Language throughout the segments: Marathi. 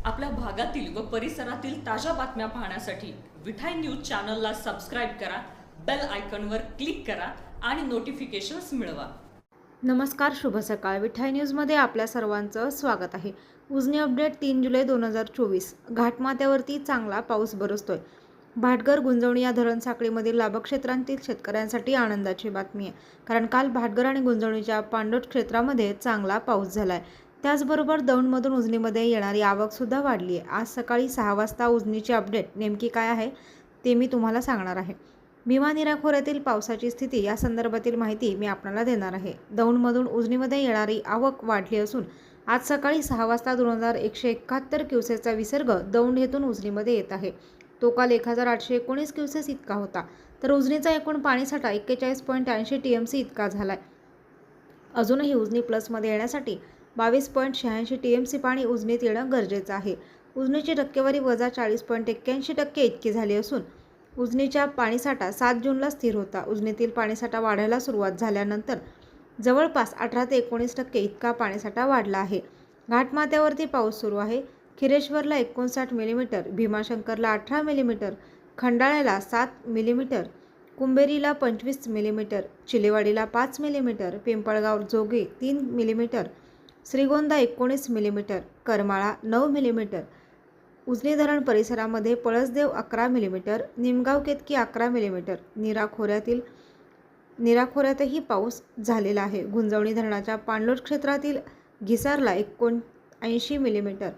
आपल्या भागातील व परिसरातील ताज्या बातम्या पाहण्यासाठी विठाई न्यूज चॅनलला सबस्क्राईब करा, बेल आयकॉनवर क्लिक करा आणि नोटिफिकेशन्स मिळवा. नमस्कार, शुभ सकाळ. विठाई न्यूजमध्ये आपल्या सर्वांचं स्वागत आहे. उजनी अपडेट 3 जुलै 2024. घाटमाथ्यावरती चांगला पाऊस बरसतोय. भाटघर गुंजवणी या धरण साखळीमधील लाभक क्षेत्रांतील शेतकऱ्यांसाठी आनंदाची बातमी आहे, कारण काल भाटघर आणि गुंजवणीच्या पाणलोट क्षेत्रामध्ये चांगला पाऊस झालाय. त्याचबरोबर दौंडमधून उजनीमध्ये येणारी आवकसुद्धा वाढली आहे. आज सकाळी 6 वाजता उजनीची अपडेट नेमकी काय आहे ते मी तुम्हाला सांगणार आहे. भीमा-नीरा खोऱ्यातील पावसाची स्थिती या संदर्भातील माहिती मी आपल्याला देणार आहे. दौंडमधून उजनीमध्ये येणारी आवक वाढली असून आज सकाळी 6 वाजता 2171 क्युसेसचा विसर्ग दौंड येथून उजनीमध्ये येत आहे. तो काल 1819 क्युसेस इतका होता. तर उजनीचा एकूण पाणीसाठा 41.80 TMC इतका झालाय. अजूनही उजनी प्लसमध्ये येण्यासाठी 22.86 TMC पाणी उजनीत येणं गरजेचं आहे. उजनीची टक्केवारी वजा 40.81% इतकी झाली असून उजनीच्या पाणीसाठा 7 जूनला स्थिर होता. उजनीतील पाणीसाठा वाढायला सुरुवात झाल्यानंतर जवळपास 18 ते 19% इतका पाणीसाठा वाढला आहे. घाटमाथ्यावरती पाऊस सुरू आहे. खिरेश्वरला 59 मिलीमीटर, भीमाशंकरला 18 मिलीमीटर, खंडाळ्याला 7 मिलीमीटर, कुंभेरीला 25 मिलीमीटर, चिलेवाडीला 5 millimetre, Pimpalgaon Joge 3 millimetre, Shrigonda 19 millimetre, Karmala 9 millimetre, Ujani धरण परिसरामध्ये पळसदेव 11 मिलीमीटर, निमगाव केतकी 11 मिलीमीटर, नीरा खोऱ्यातही पाऊस झालेला आहे. गुंजवणी धरणाच्या पाणलोट क्षेत्रातील घिसारला 79 मिलीमीटर,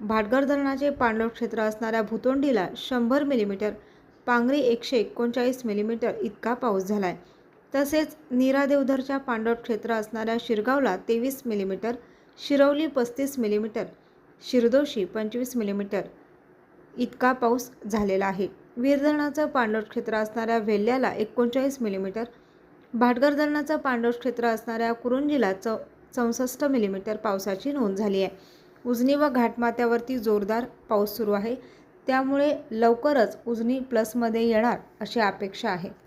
भाटघर धरणाचे पाणलोट क्षेत्र असणाऱ्या भुतोंडीला 100 मिलीमीटर, पांगरी 139 मिलीमीटर इतका पाऊस झाला आहे. तसेच नीरा देवधरच्या पाणलोट क्षेत्र असणाऱ्या शिरगावला 23 मिलीमीटर, शिरवली 35 मिलीमीटर, शिरदोशी 25 मिलीमीटर इतका पाऊस झालेला आहे. वीर धरणाचं पाणलोट क्षेत्र असणाऱ्या वेल्ल्याला 39 मिलीमीटर, भाटघर धरणाचं पाणलोट क्षेत्र असणाऱ्या कुरुंजीला 64 मिलीमीटर पावसाची नोंद झाली आहे. उजनी व घाटमाथ्यावरती जोरदार पाऊस सुरू आहे, त्यामुळे लवकरच उजनी प्लसमध्ये येणार अशी अपेक्षा आहे.